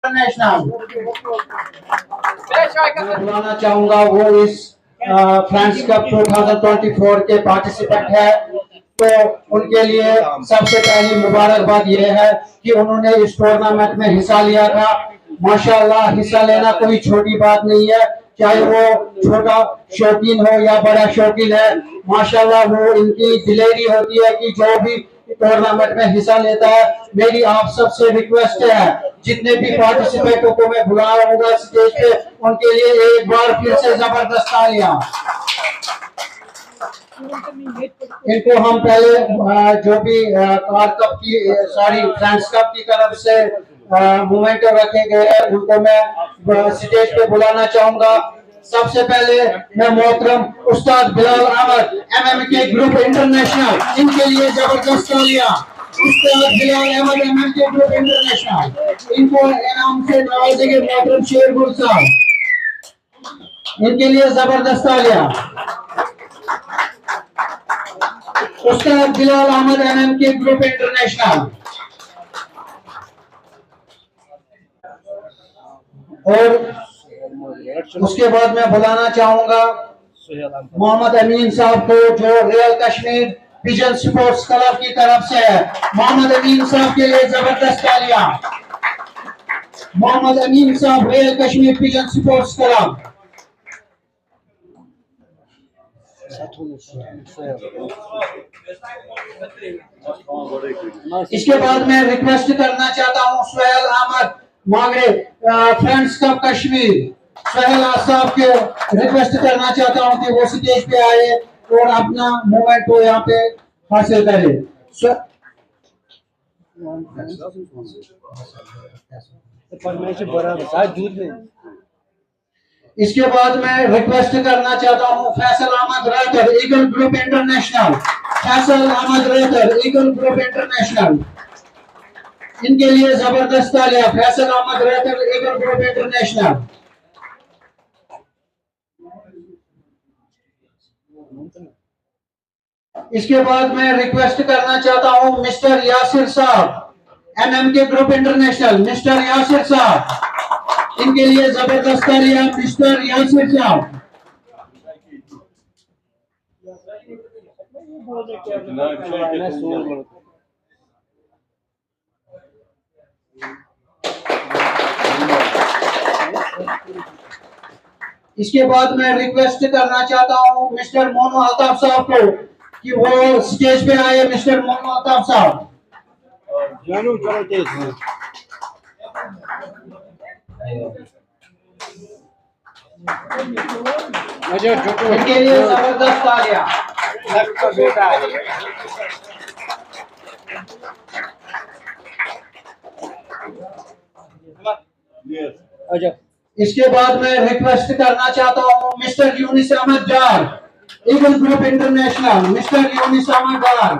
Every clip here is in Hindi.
इंटरनेशनल। मैं बुलाना चाहूंगा वो इस फ्रेंड्स कप 2024 के पार्टिसिपेंट है, तो उनके लिए सबसे पहली मुबारकबाद ये है कि उन्होंने इस टूर्नामेंट में हिस्सा लिया था। माशाल्लाह, हिस्सा लेना कोई छोटी बात नहीं है, चाहे वो छोटा शौकीन हो या बड़ा शौकीन है। माशाल्लाह, वो इनकी दिलेरी होती है कि जो भी टूर्नामेंट में हिस्सा लेता है। मेरी आप सबसे रिक्वेस्ट है, जितने भी पार्टिसिपेंटों को मैं बुलाऊंगा स्टेज पे, उनके लिए एक बार फिर से जबरदस्त तालियां। इनको हम पहले जो भी कार कप की सॉरी फ्रेंड्स कप की तरफ से मूवमेंट रखे गए हैं, उनको मैं स्टेज पे बुलाना चाहूंगा। सबसे पहले मैं मोहतरम उस्ताद Bilal Ahmad MMK group international, इनके लिए जबरदस्त तालियां। उस्ताद Bilal Ahmad MMK group international, इनको इनाम से नवाजेंगे मोहतरम शेरगुल साहब, इनके लिए जबरदस्त तालियां। उस्ताद Bilal Ahmad MMK group international. और उसके बाद मैं बुलाना चाहूंगा मोहम्मद अमीन साहब को, जो real Kashmir pigeon sports club की तरफ से है। मोहम्मद अमीन साहब के लिए जबरदस्त तालियां। मोहम्मद अमीन साहब, real Kashmir pigeon sports club. इसके बाद मैं रिक्वेस्ट करना चाहता हूं सुहेल अहमद मांगरे, फ्रेंड्स कप कश्मीर, सुहेल साहब के रिक्वेस्ट करना चाहता हूं कि वो स्टेज पे आए और अपना मूवमेंट को यहाँ पे हासिल करे। इसके बाद मैं रिक्वेस्ट करना चाहता हूं Faisal Ahmed Rather, Eagle group international. Faisal Ahmed Rather, Eagle group international, इनके लिए जबरदस्त तालियां। Faisal Ahmed Rather, Eagle group international. इसके बाद मैं रिक्वेस्ट करना चाहता हूं मिस्टर यासिर साहब, MMK group international, mister Yasir साहब, इनके लिए जबरदस्त तालियां। मिस्टर यासिर साहब। इसके बाद मैं रिक्वेस्ट करना चाहता हूं मिस्टर मोनू अल्ताफ साहब को कि वो स्टेज पे आए। मिस्टर मोनू अल्ताफ साहब, इनके लिए जबरदस्त तालियां। इसके बाद मैं रिक्वेस्ट करना चाहता हूं mister Younis Ahmed Dar, Eagle group international, mister Younis Ahmed Dar.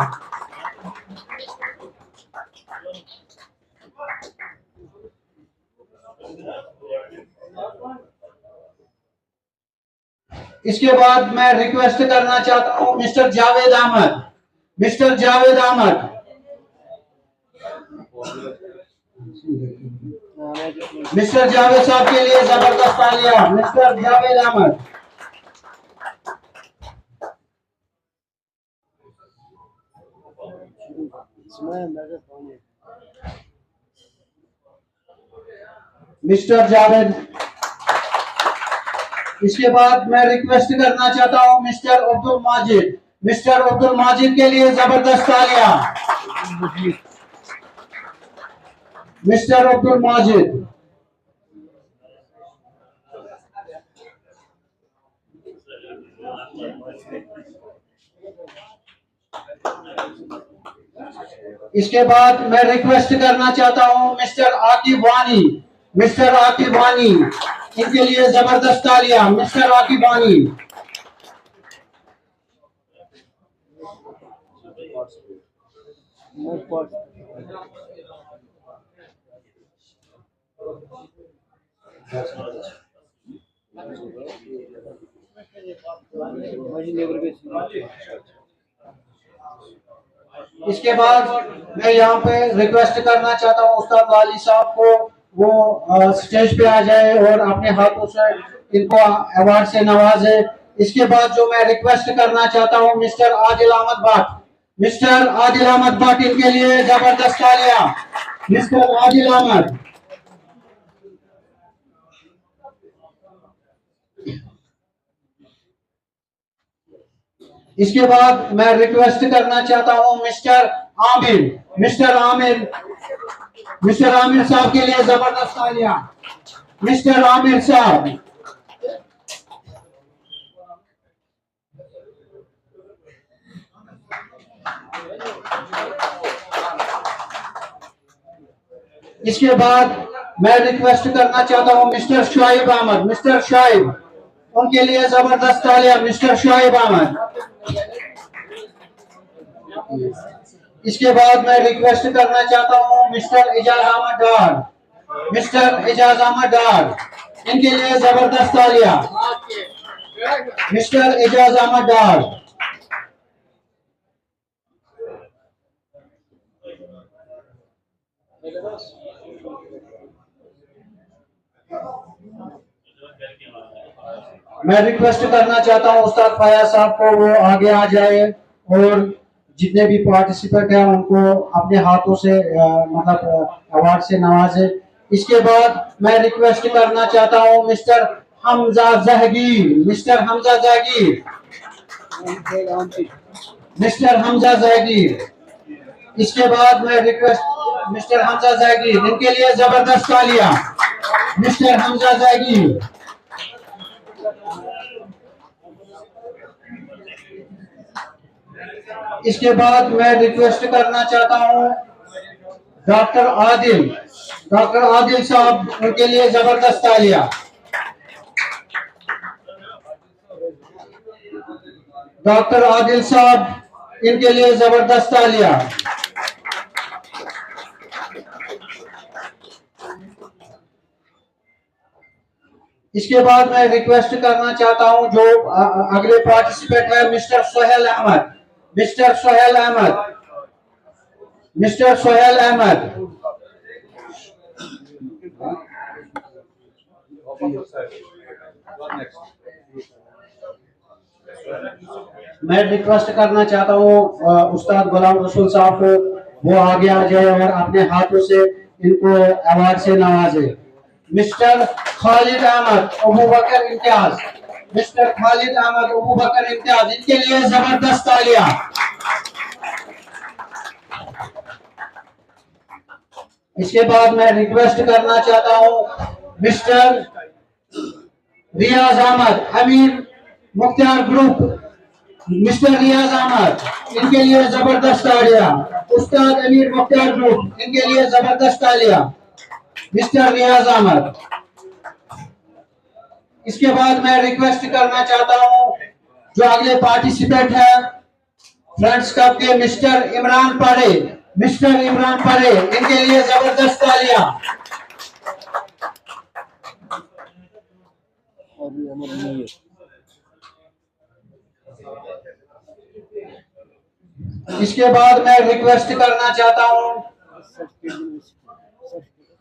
इसके बाद मैं रिक्वेस्ट करना चाहता हूं mister Javed Ahmed, mister Javed Ahmed, mister Javed साहब के लिए जबरदस्त तालियां। मिस्टर जावेद अहमद। मिस्टर जावेद। इसके बाद मैं रिक्वेस्ट करना चाहता हूं मिस्टर अब्दुल माजिद, मिस्टर अब्दुल माजिद के लिए जबरदस्त तालियां। मिस्टर अब्दुल माजिद। इसके बाद मैं रिक्वेस्ट करना चाहता हूं मिस्टर आकिब वानी, मिस्टर आकिब वानी, इनके लिए जबरदस्त तालियां। मिस्टर आकिब वानी। इसके बाद मैं यहाँ पे रिक्वेस्ट करना चाहता हूँ उस्ताद वाली साहब को, वो स्टेज पे आ जाए और अपने हाथों से इनको अवार्ड से नवाजे। इसके बाद जो मैं रिक्वेस्ट करना चाहता हूँ मिस्टर आदिल अहमद भट्ट, मिस्टर आदिल अहमद भट्ट, इनके लिए जबरदस्त तालियां। मिस्टर आदिल अहमद। इसके बाद मैं रिक्वेस्ट करना चाहता हूं mister Aamir, mister Aamir, mister Aamir साहब के लिए जबरदस्त तालियां। मिस्टर आमिर साहब। इसके बाद मैं रिक्वेस्ट करना चाहता हूं मिस्टर शुआइब अहमद, मिस्टर शुआइब, उनके लिए जबरदस्त तालियां। मिस्टर शुआइब अहमद। इसके बाद मैं रिक्वेस्ट करना चाहता हूं मिस्टर एजाज अहमद डार, मिस्टर एजाज अहमद डार, इनके लिए जबरदस्त तालियां। मिस्टर एजाज अहमद डार। मैं रिक्वेस्ट करना चाहता हूं उस्ताद फयाज साहब को वो आगे आ जाए और जितने भी पार्टिसिपेंट हैं उनको अपने हाथों से मतलब अवार्ड से नवाजे। इसके बाद मैं रिक्वेस्ट करना चाहता हूं mister Hamza Jahangir, mister Hamza Jahangir, mister Hamza Jahangir. इसके बाद मैं रिक्वेस्ट मिस्टर हमजा जहांगीर, इनके लिए जबरदस्त तालियां। मिस्टर हमजा जहांगीर। इसके बाद मैं रिक्वेस्ट करना चाहता हूं डॉक्टर आदिल, डॉक्टर आदिल साहब, उनके लिए जबरदस्त तालियां। डॉक्टर आदिल साहब, इनके लिए जबरदस्त तालियां। इसके बाद मैं रिक्वेस्ट करना चाहता हूं जो अगले पार्टिसिपेंट है mister Sohail Ahmad, mister Sohail Ahmad, mister Sohail Ahmad. मैं रिक्वेस्ट करना चाहता हूँ उस्ताद गुलाम रसूल साहब को वो आगे आ जाए और अपने हाथों से इनको अवार्ड से नवाजे। मिस्टर खालिद अहमद अबू बकर इम्तियाज, मिस्टर खालिद अहमद अबू बकर इम्तियाज, इनके लिए जबरदस्त तालियां। इसके बाद मैं रिक्वेस्ट करना चाहता हूं मिस्टर रियाज अहमद, अमीर मुख्तियार ग्रुप, मिस्टर रियाज अहमद, इनके लिए जबरदस्त तालियां। उस्ताद अमीर मुख्तियार ग्रुप, इनके लिए जबरदस्त तालियां। मिस्टर रियाज अहमद। इसके बाद मैं रिक्वेस्ट करना चाहता हूं जो अगले पार्टिसिपेंट है फ्रेंड्स कप के मिस्टर इमरान पारे, मिस्टर इमरान पारे, इनके लिए जबरदस्त तालियां। इसके बाद मैं रिक्वेस्ट करना चाहता हूं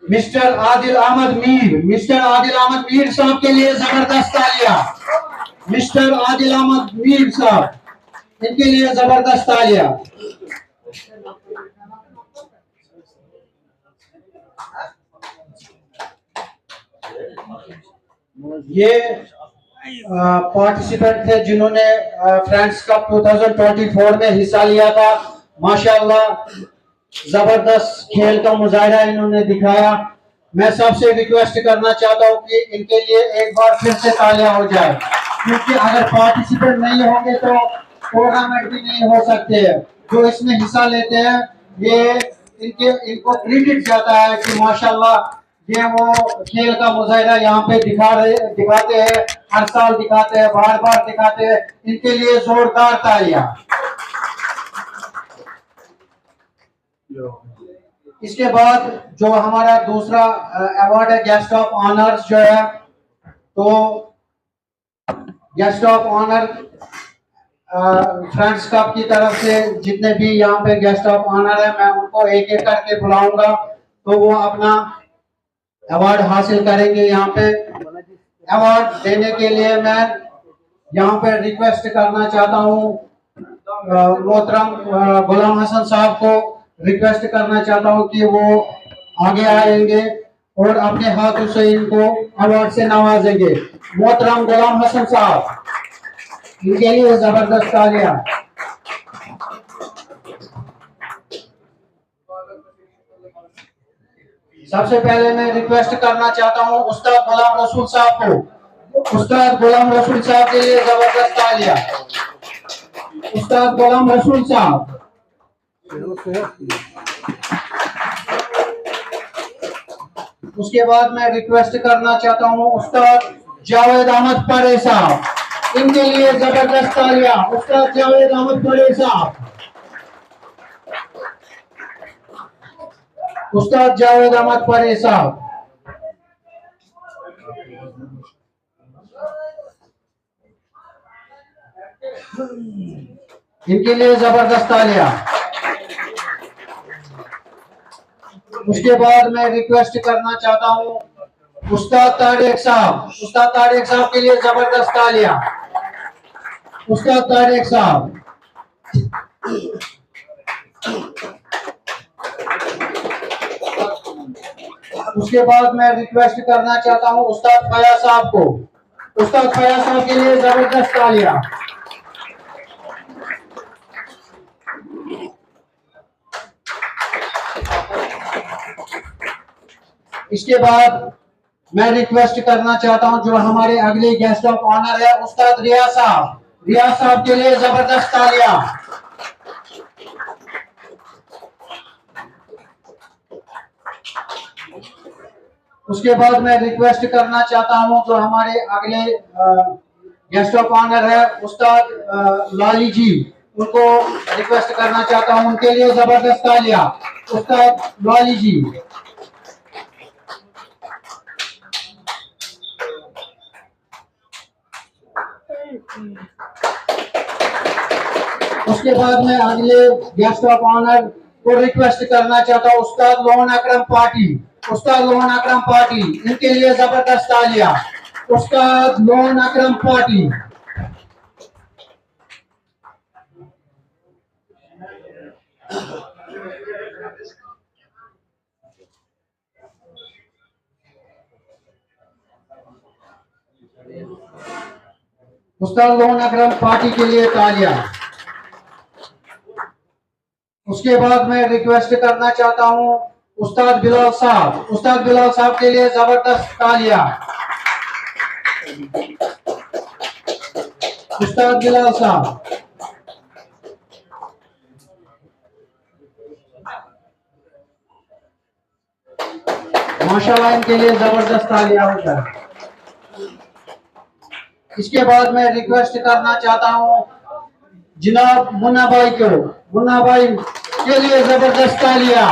मिस्टर आदिल अहमद मीर, मिस्टर आदिल अहमद मीर साहब के लिए जबरदस्त तालियां। मिस्टर आदिल अहमद मीर साहब, इनके लिए जबरदस्त तालियां। ये पार्टिसिपेंट थे जिन्होंने फ्रेंड्स कप 2024 में हिस्सा लिया था। माशाल्लाह जबरदस्त खेल का मुजाहिरा इन्होंने दिखाया। मैं सबसे रिक्वेस्ट करना चाहता हूं कि इनके लिए एक बार फिर से तालियां हो जाए, क्योंकि अगर पार्टिसिपेंट नहीं होंगे तो टूर्नामेंट भी नहीं हो सकते। जो इसमें हिस्सा लेते हैं ये इनको क्रेडिट जाता है कि माशाल्लाह ये वो खेल का मुजाहिरा यहाँ पे दिखाते हैं, हर साल दिखाते हैं, बार बार दिखाते हैं। इनके लिए जोरदार तालियां। इसके बाद जो हमारा दूसरा अवार्ड है गेस्ट ऑफ ऑनर्स जो है, तो guest of honour friends cup की तरफ से जितने भी यहाँ पे गेस्ट ऑफ ऑनर है मैं उनको एक एक करके बुलाऊंगा, तो वो अपना अवार्ड हासिल करेंगे। यहाँ पे अवार्ड देने के लिए मैं यहाँ पे रिक्वेस्ट करना चाहता हूँ मोहतरम गुलाम हसन साहब को रिक्वेस्ट करना चाहता हूँ कि वो आगे आएंगे और अपने हाथों से इनको अवार्ड से नवाजेंगे। मोहतरम गुलाम हसन साहब, इनके लिए जबरदस्त तालियां। सबसे पहले मैं रिक्वेस्ट करना चाहता हूँ उस्ताद गुलाम रसूल साहब को। उस्ताद गुलाम रसूल साहब के लिए जबरदस्त तालियां। उस्ताद गुलाम रसूल साहब। उसके बाद मैं रिक्वेस्ट करना चाहता हूँ उस्ताद जावेद अहमद परे साहब, इनके लिए जबरदस्त तालियां। उस्ताद जावेद अहमद परे साहब। उस्ताद जावेद अहमद परे साहब। इनके लिए जबरदस्त तालियां। उसके बाद मैं रिक्वेस्ट करना चाहता हूँ उस्ताद तारिक साहब। उस्ताद तारिक साहब के लिए जबरदस्त तालियां। उस्ताद तारिक साहब। उसके बाद मैं रिक्वेस्ट करना चाहता हूँ उस्ताद फयाज साहब को। उस्ताद फयाज साहब के लिए जबरदस्त तालियां। इसके बाद मैं रिक्वेस्ट करना चाहता हूं जो हमारे अगले गेस्ट ऑफ ऑनर है उस्ताद रियाज साहब। रियाज साहब के लिए जबरदस्त तालियां। उसके बाद मैं रिक्वेस्ट करना चाहता हूं जो हमारे अगले गेस्ट ऑफ ऑनर है उस्ताद लाली जी, उनको रिक्वेस्ट करना चाहता हूं, उनके लिए जबरदस्त तालियां। उस्ताद लाली जी। उसके बाद मैं अगले गेस्ट ऑफ ऑनर को रिक्वेस्ट करना चाहता हूँ उस्ताद लोन अकरम पार्टी। उस्ताद लोन अकरम पार्टी, इनके लिए जबरदस्त तालियां। उस्ताद लोन अकरम पार्टी। उस्ताद लोन अकरम पार्टी के लिए तालियां। उसके बाद मैं रिक्वेस्ट करना चाहता हूं उस्ताद बिलाल साहब। उस्ताद बिलाल साहब के लिए जबरदस्त तालियां। उस्ताद बिलाल साहब। माशाल्लाह, इनके लिए जबरदस्त तालियां होता है। इसके बाद मैं रिक्वेस्ट करना चाहता हूं जनाब मुन्ना भाई को। मुन्ना भाई के लिए जबरदस्त तालियां।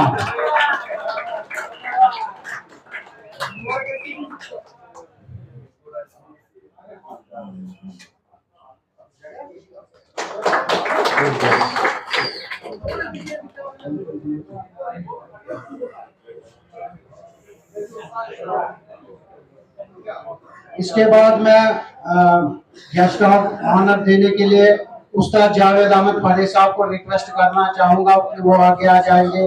इसके बाद मैं गेस्ट ऑफ ऑनर देने के लिए उस्ताद जावेद अहमद परे साहब को रिक्वेस्ट करना चाहूंगा कि वो आगे आ जाएंगे।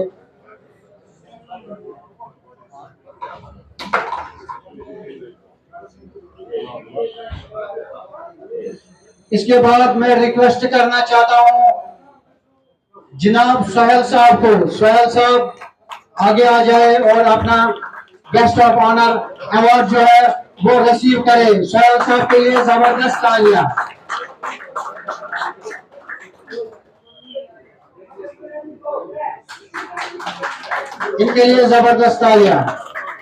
इसके बाद मैं रिक्वेस्ट करना चाहता हूं जनाब सोहेल साहब को। सोहेल साहब आगे आ जाए और अपना गेस्ट ऑफ ऑनर अवार्ड जो है वो रिसीव करे। सोहेल साहब के लिए जबरदस्त तालियां। इनके लिए जबरदस्त तालियां।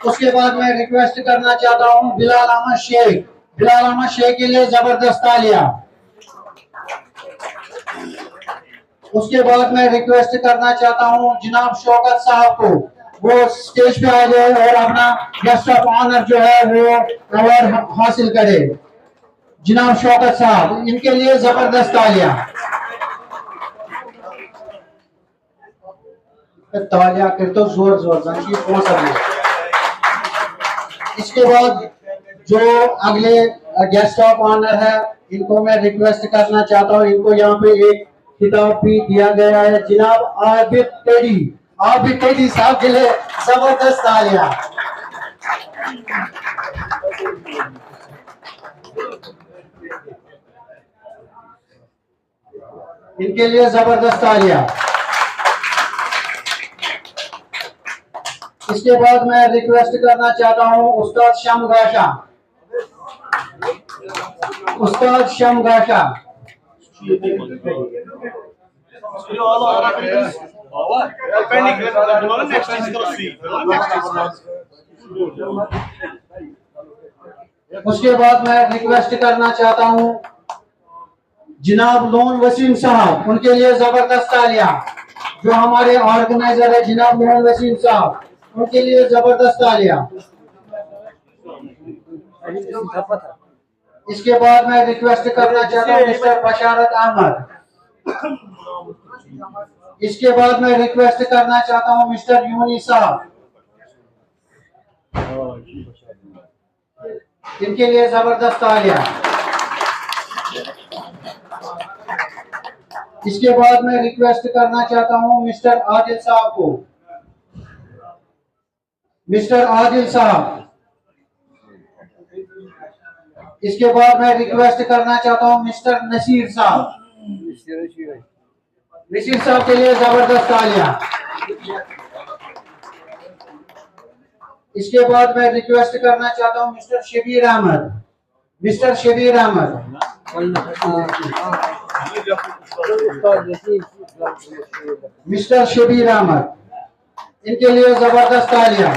उसके बाद मैं रिक्वेस्ट करना चाहता हूं बिलाल अहमद शेख। बिलाल अहमद शेख के लिए जबरदस्त तालियां। उसके बाद मैं रिक्वेस्ट करना चाहता हूं जनाब शौकत साहब को, वो स्टेज पे आ जाए और अपना गेस्ट ऑफ ऑनर जो है वो अवार्ड हासिल करे। जनाब शौकत साहब, इनके लिए जबरदस्त तालियां। तालियां कर तो जोर जोर पहुंचा। इसके बाद जो अगले गेस्ट ऑफ ऑनर है, इनको मैं रिक्वेस्ट करना चाहता हूँ, इनको यहाँ पे एक खिताब भी दिया गया है, जनाब आबिद टेडी साहब के लिए जबरदस्त तालियां। इनके लिए जबरदस्त तालियां। इसके बाद मैं रिक्वेस्ट करना चाहता हूं उस्ताद शमगाशा। उसके बाद मैं रिक्वेस्ट करना चाहता हूं जनाब लोन वसीम साहब, उनके लिए जबरदस्त तालियां। जो हमारे ऑर्गेनाइजर है जनाब लोन वसीम साहब, उनके लिए जबरदस्त तालियां। इसके बाद मैं रिक्वेस्ट करना चाहता हूँ मिस्टर बशारत अहमद। इसके बाद मैं रिक्वेस्ट करना चाहता हूँ मिस्टर यूनी साहब, इनके लिए जबरदस्त तालियां। इसके बाद मैं रिक्वेस्ट करना चाहता हूँ मिस्टर आदिल साहब को। मिस्टर आदिल साहब। इसके बाद मैं रिक्वेस्ट करना चाहता हूँ मिस्टर नसीर साहब। नसीर साहब के लिए जबरदस्त तालियां। इसके बाद मैं रिक्वेस्ट करना चाहता हूँ mister Shabir Ahmad. Mister Shabir Ahmad. Mister Shabir Ahmad, इनके लिए जबरदस्त तालियां।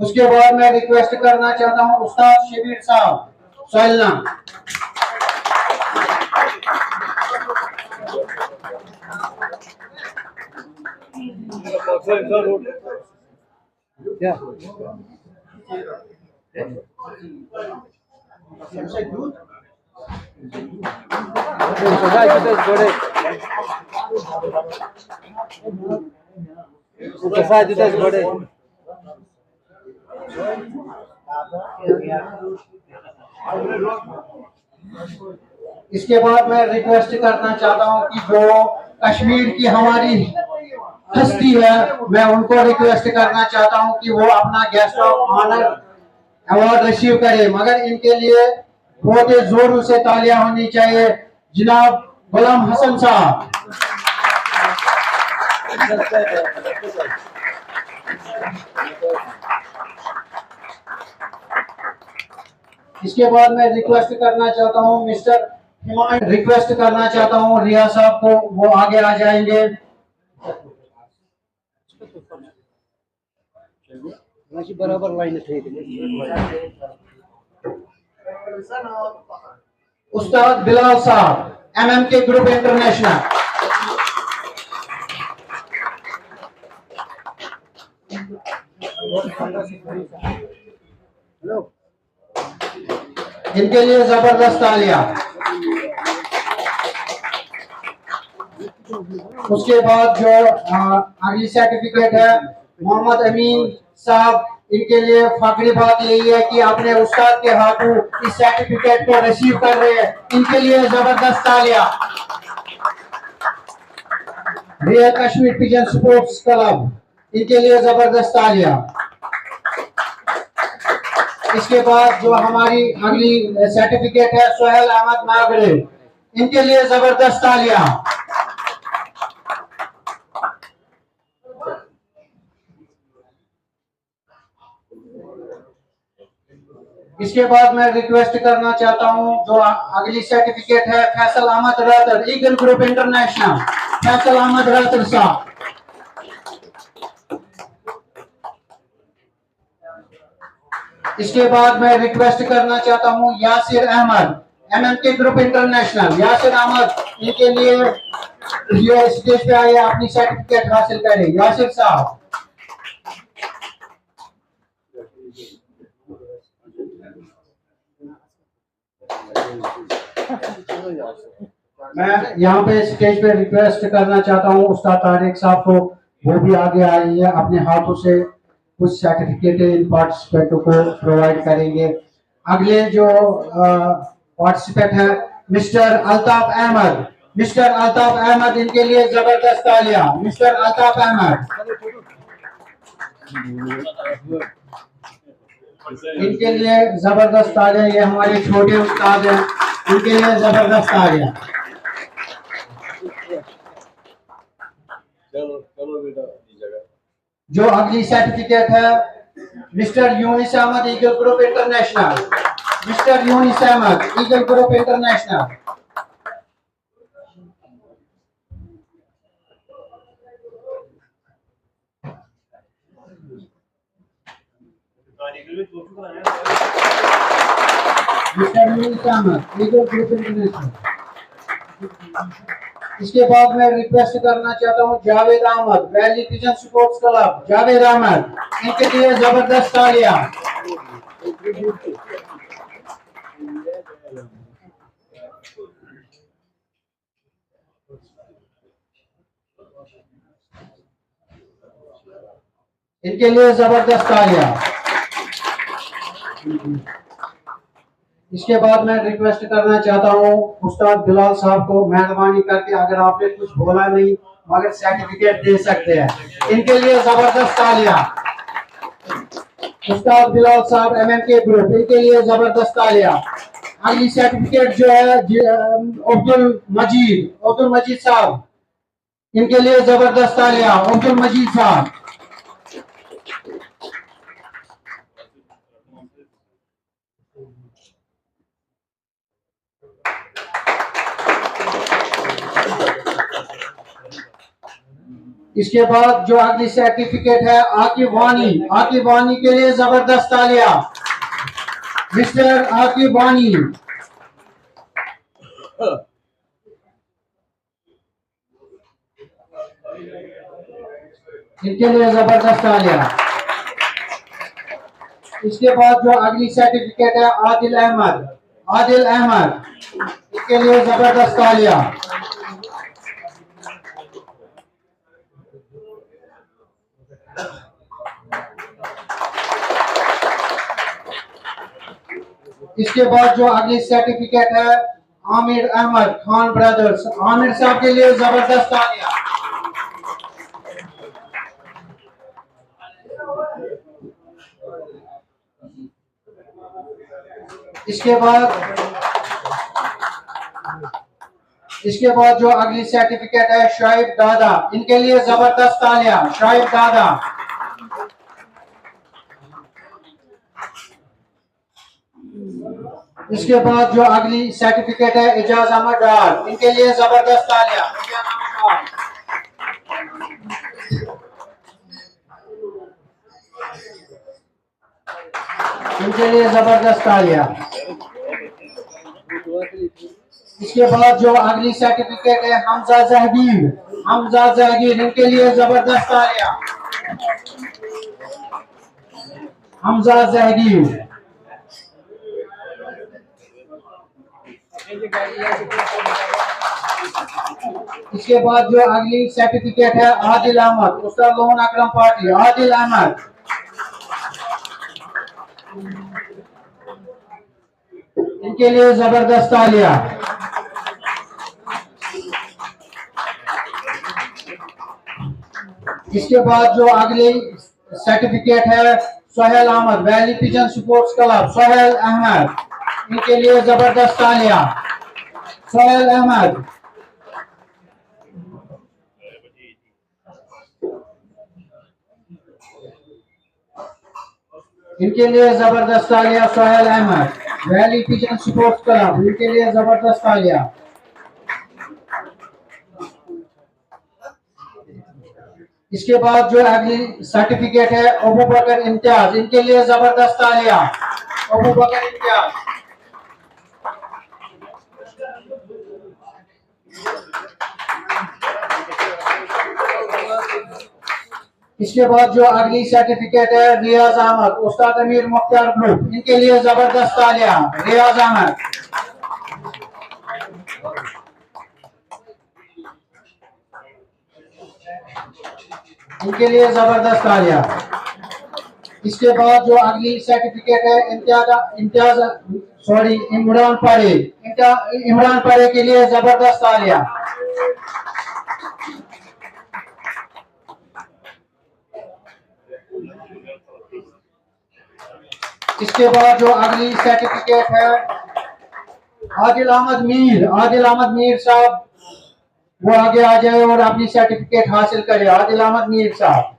उसके बाद मैं रिक्वेस्ट करना चाहता हूं उस्ताद शबीर साहब सैलना। इसके बाद मैं रिक्वेस्ट करना चाहता हूं कि जो कश्मीर की हमारी हस्ती है, मैं उनको रिक्वेस्ट करना चाहता हूं कि वो अपना guest of honour award receive करे, मगर इनके लिए बहुत ही जोरों से तालियां होनी चाहिए। जनाब गुलाम हसन साहब। इसके बाद मैं रिक्वेस्ट करना चाहता हूं मिस्टर हिमायत, रिक्वेस्ट करना चाहता हूं रिया साहब को, वो आगे आ जाएंगे। बराबर लाइन उस्ताद बिलाल साहब, MMK ग्रुप इंटरनेशनल। इनके लिए जबरदस्त तालियां। उसके बाद जो अगली सर्टिफिकेट है मोहम्मद अमीन साहब, इनके लिए फखरी बात यही है कि अपने उस्ताद के हाथों इस सर्टिफिकेट को रिसीव कर रहे हैं, इनके लिए जबरदस्त तालियां। Real Kashmir pigeon sports club, इनके लिए जबरदस्त तालियां। इसके बाद जो हमारी अगली सर्टिफिकेट है सोहेल अहमद नागरे, इनके लिए जबरदस्त तालियां। इसके बाद मैं रिक्वेस्ट करना चाहता हूं जो अगली सर्टिफिकेट है Faisal Ahmed Rather, Eagle group international, Faisal Ahmed Rather साहब। इसके बाद मैं रिक्वेस्ट करना चाहता हूं Yasir Ahmed, MMK group international, Yasir Ahmed, इनके लिए ये स्टेज पे आए अपनी सर्टिफिकेट हासिल करें। यासिर साहब। मैं यहाँ पे स्टेज पे रिक्वेस्ट करना चाहता हूँ उस्ताद तारिक साहब को, वो भी आगे आइए अपने हाथों से कुछ सर्टिफिकेट इन पार्टिसिपेंटों को प्रोवाइड करेंगे। अगले जो पार्टिसिपेंट है मिस्टर अल्ताफ अहमद। मिस्टर अल्ताफ अहमद, इनके लिए जबरदस्त तालियां। मिस्टर अल्ताफ अहमद, इनके लिए जबरदस्त तालियां। ये हमारे छोटे उस्ताद हैं, इनके लिए जबरदस्त तालियां। जो अगली सर्टिफिकेट है mister Younis Ahmad, eagle group international. Mister Younis Ahmad, eagle group international. Mister Younis Ahmad, eagle group international. इसके बाद मैं रिक्वेस्ट करना चाहता हूँ Javed Ahmad, valley pigeon sports club. Javed Ahmad, इनके लिए जबरदस्त तालियां। इनके लिए जबरदस्त तालियां। इसके बाद मैं रिक्वेस्ट करना चाहता हूँ उस्ताद बिलाल साहब को, मेहरबानी करके अगर आपने कुछ बोला नहीं मगर सर्टिफिकेट दे सकते हैं, इनके लिए जबरदस्त तालियां। उस्ताद बिलाल साहब MMK ग्रुप, इनके लिए जबरदस्त तालियां। अगली सर्टिफिकेट जो है अब्दुल मजीद साहब, इनके लिए जबरदस्त तालियां। अब्दुल मजीद साहब, इसके बाद जो अगली सर्टिफिकेट है आकिब वानी। आकिब वानी के लिए जबरदस्त तालियां। मिस्टर आकिब वानी, इनके लिए जबरदस्त तालियां। इसके बाद जो अगली सर्टिफिकेट है आदिल अहमद। आदिल अहमद, इनके लिए जबरदस्त तालियां। इसके बाद जो अगली सर्टिफिकेट है आमिर अहमद खान ब्रदर्स। आमिर साहब के लिए जबरदस्त तालियां। इसके बाद जो अगली सर्टिफिकेट है शाहिब दादा, इनके लिए जबरदस्त तालियां। शाहिब दादा, इसके बाद जो अगली सर्टिफिकेट है एजाज अहमद डार, इनके लिए जबरदस्त तालियां। इनके लिए जबरदस्त तालियां। इसके बाद जो अगली सर्टिफिकेट है हमजा जहांगीर। हमजा जहांगीर, इनके लिए जबरदस्त तालियां। हमजा जहांगीर। इसके बाद जो अगली सर्टिफिकेट है आदिल अहमद, उस्ताद लोन अकरम पार्टी। आदिल अहमद, इनके लिए जबरदस्त तालियां। इसके बाद जो अगली सर्टिफिकेट है Sohail Ahmad, valley pigeon sports club. Sohail Ahmad, इनके लिए जबरदस्त तालियां। सोहेल अहमद, इनके लिए जबरदस्त तालियां। Sohail Ahmad, valley pigeon sports club, इनके लिए जबरदस्त तालियां। इसके बाद जो अगली सर्टिफिकेट है अबू बकर इम्तियाज, इनके लिए जबरदस्त तालियां। अबू बकर इम्तियाज, इसके बाद जो अगली सर्टिफिकेट है रियाज अहमद, उस्ताद अमीर मुख्तार ग्रुप, इनके लिए जबरदस्त तालियां। रियाज अहमद, इनके लिए जबरदस्त तालियां। इसके बाद जो अगली सर्टिफिकेट है इमरान पारे के लिए जबरदस्त तालियां। इसके बाद जो अगली सर्टिफिकेट है आदिल अहमद मीर साहब, वो आगे आ जाए और अपनी सर्टिफिकेट हासिल करे। आदिल अहमद मीर साहब।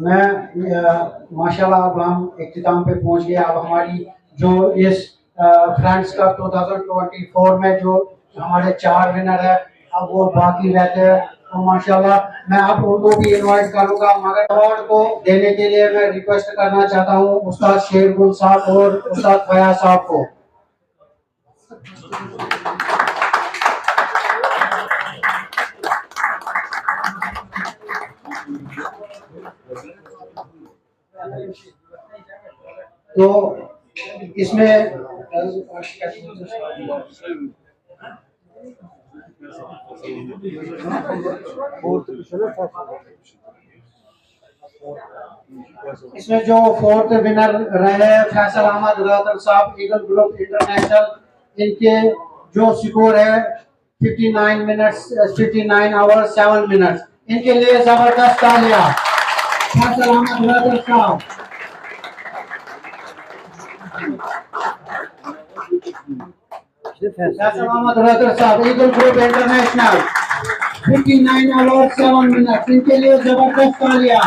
मैं माशाल्लाह अब हम इख्तिताम पे पहुंच गए। अब हमारी जो इस फ्रेंड्स कप 2024 में जो हमारे 4 विनर है, अब वो बाकी रहते हैं। तो माशाल्लाह मैं आप उनको भी इनवाइट करूंगा, मगर अवार्ड को देने के लिए मैं रिक्वेस्ट करना चाहता हूँ उस्ताद शेरगुल साहब और उस्ताद फयाज साहब को। तो इसमें जो 4th विनर रहे फैसल अहमद रादर साहब, ईगल ग्रुप इंटरनेशनल। इनके जो स्कोर है 59 आवर्स 7 मिनट्स। इनके लिए जबरदस्त तालियां फैसल अहमद रादर साहब। फैसल अहमद रादर साहब, eagle group international, 59 hours 7 minutes. इनके लिए जबरदस्त तालियां।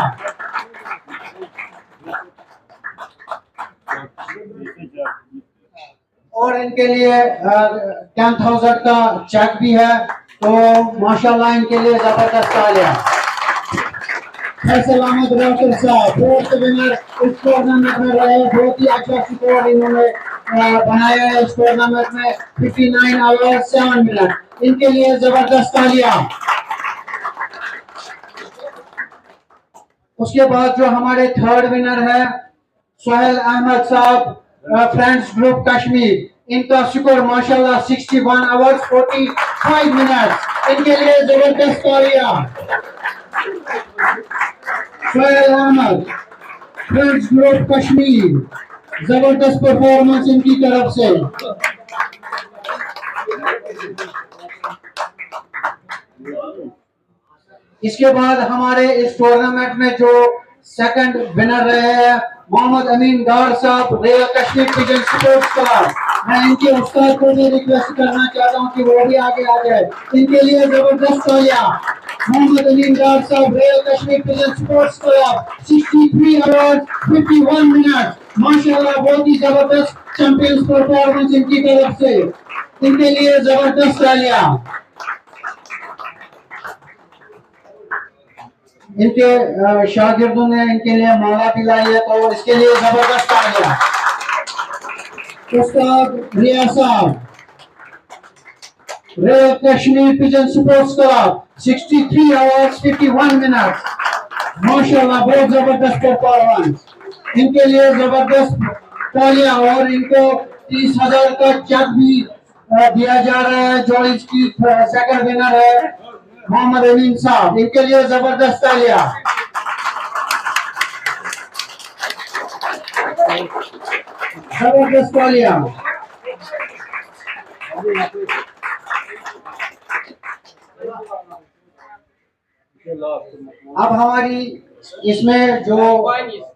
और इनके लिए 10,000 का चेक भी है। तो माशाल्लाह इनके लिए जबरदस्त तालियां। फैसल अहमद रादर साहब 4th विनर इस टूर्नामेंट में रहे। बहुत ही अच्छा स्कोर इन्होंने बनाया है इस टूर्नामेंट में, 59 आवर्स 7 मिनट। इनके लिए जबरदस्त तालियां। उसके बाद जो हमारे 3rd विनर है सोहेल अहमद साहब, फ्रेंड्स ग्रुप कश्मीर। इनका स्कोर माशाल्लाह 61 आवर्स 45 मिनट। इनके लिए जबरदस्त तालियां। सोहेल अहमद, फ्रेंड्स ग्रुप कश्मीर, जबरदस्त परफॉर्मेंस इनकी तरफ से। इसके बाद हमारे इस टूर्नामेंट में जो 2nd विनर रहे हैं मोहम्मद अमीन डार साहब, rail Kashmir pigeon sports club. मैं इनके उस्ताद को भी रिक्वेस्ट करना चाहता हूं कि वो भी आगे आ जाए। इनके लिए जबरदस्त तालियां। मोहम्मद अमीन डार साहब, rail Kashmir pigeon sports club, 63 hours 51 minute. माशाल्लाह बहुत ही जबरदस्त चैंपियंस परफॉर्मेंस इनकी तरफ से। इनके लिए जबरदस्त तालियां। इनके शागिर्दों ने इनके लिए माला भी लाई है, तो इसके लिए जबरदस्त तालियां। उस्ताद रिया साहब, rail Kashmir pigeon sports club, 63 hours 51 minute. माशाल्लाह बहुत जबरदस्त परफॉर्मेंस। इनके लिए जबरदस्त तालियां। और इनको 30,000 का चेक भी दिया जा रहा है। जो इसकी 2nd विनर है मोहम्मद अमीन साहब, इनके लिए जबरदस्त तालियां। जबरदस्त तालियां। अब हमारी इसमें जो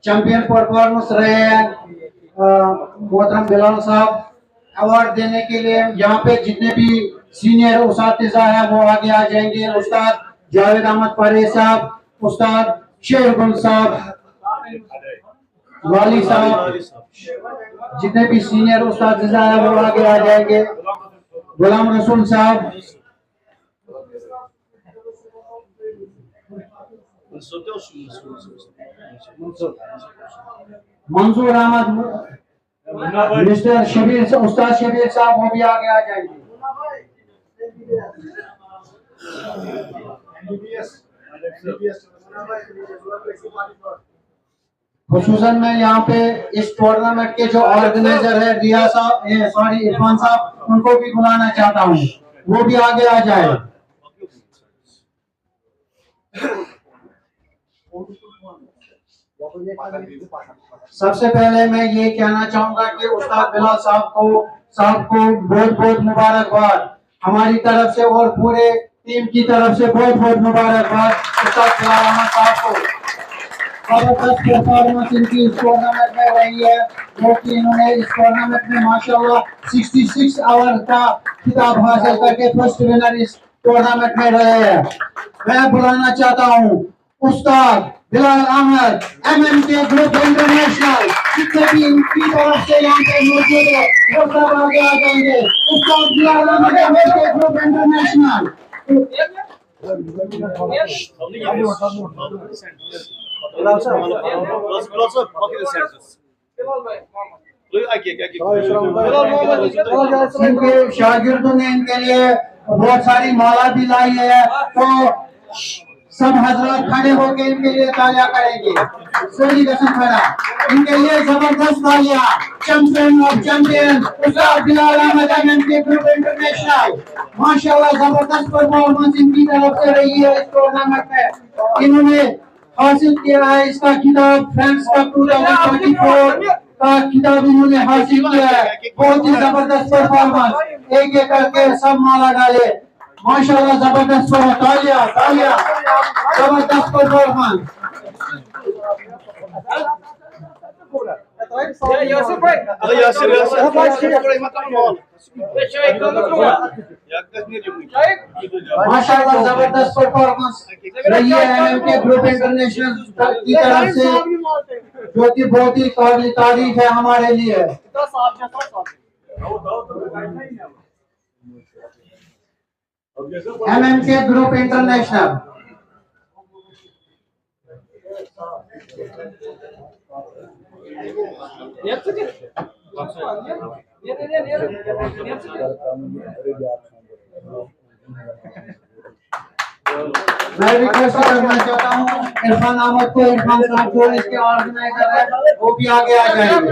चैंपियन परफॉर्मेंस रहे हैं मोहतरम बिलाल साहब, अवार्ड देने के लिए यहाँ पे जितने भी सीनियर उस्ताद है वो आगे आ जाएंगे। उस्ताद जावेद अहमद पारे साहब, उस्ताद शेरगुल साहब, वाली साहब, जितने भी सीनियर उस्ताद है वो आगे आ जाएंगे। गुलाम रसूल साहब, मंसूर अहमद, मिस्टर शबीर, उस्ताद शबीर साहब वो भी आगे आ जाएंगे। खुसूसन मैं यहाँ पे इस टूर्नामेंट के जो ऑर्गेनाइजर है रिया साहब, सॉरी इरफान साहब, उनको भी बुलाना चाहता हूँ, वो भी आगे आ जाए। सबसे पहले मैं ये कहना चाहूंगा कि उस्ताद बिलाल साहब को बहुत बहुत मुबारकबाद हमारी तरफ से और पूरे टीम की तरफ से बहुत बहुत मुबारकबाद उस्ताद बिलाल अहमद साहब को। जबरदस्त परफॉर्मेंस इनकी इस टूर्नामेंट में रही है, जो कि इन्होंने इस टूर्नामेंट में माशाल्लाह 66 आवर का खिताब हासिल करके फर्स्ट विनर इस टूर्नामेंट में रहे हैं। मैं बुलाना चाहता हूँ उस्ताद Bilal Ahmad MMK group international, जितने भी इनकी तरफ से यहाँ पे मौजूद है वो सब आगे आ जाएंगे। उस्ताद Bilal Ahmad MMK group international. इनके शागिर्दों ने इनके लिए बहुत सारी माला भी लाई है, तो सब हजरात खड़े होकर इनके लिए तालियां करेंगे। सही कसम खड़ा इनके लिए जबरदस्त तालियां। चैंपियन ऑफ चैंपियन उस्ताद Bilal Ahmad MMK group international, माशाल्लाह जबरदस्त परफॉर्मेंस इनकी तरफ से रही है इस टूर्नामेंट में। इन्होंने हासिल किया है इसका खिताब फ्रेंड्स कप 2024 का खिताब इन्होंने हासिल किया है। बहुत ही जबरदस्त परफॉर्मेंस, एक एक करके सब माला डाले, माशाल्लाह जबरदस्त तालियां तालियां, जबरदस्त परफॉर्मेंस। माशाल्लाह जबरदस्त परफॉर्मेंस रही है MMK ग्रुप इंटरनेशनल की तरफ से, जो कि बहुत ही काबिल तारीफ है हमारे लिए। MMK ग्रुप इंटरनेशनल मैं रिक्वेस्ट करना चाहता हूँ इरफान अहमद को, इरफान साहब जो इसके ऑर्गेनाइजर है वो भी आगे आ जाएंगे।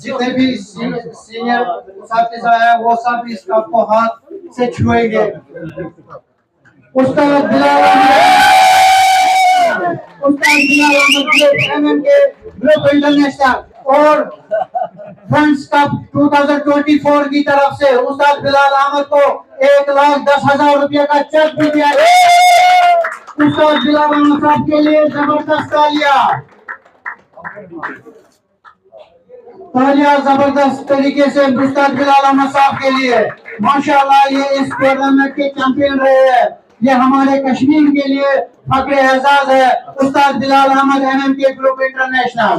जितने भी सीनियर साथी है वो सब इस कप को हाथ से छुएंगे। उस्ताद Bilal Ahmad MMK group international और फ्रेंड्स कप 2024 की तरफ से उस्ताद बिलाल अहमद को 1,10,000 रुपये का चेक भी दिया। उस्ताद बिलाल अहमद साहब के लिए जबरदस्त तालियां जबरदस्त तरीके से उस्ताद बिलाल अहमद साहब के लिए। माशाल्लाह ये इस टूर्नामेंट के चैंपियन रहे हैं, ये हमारे कश्मीर के लिए फख्र एजाज है। उस्ताद Bilal Ahmad MMK group international.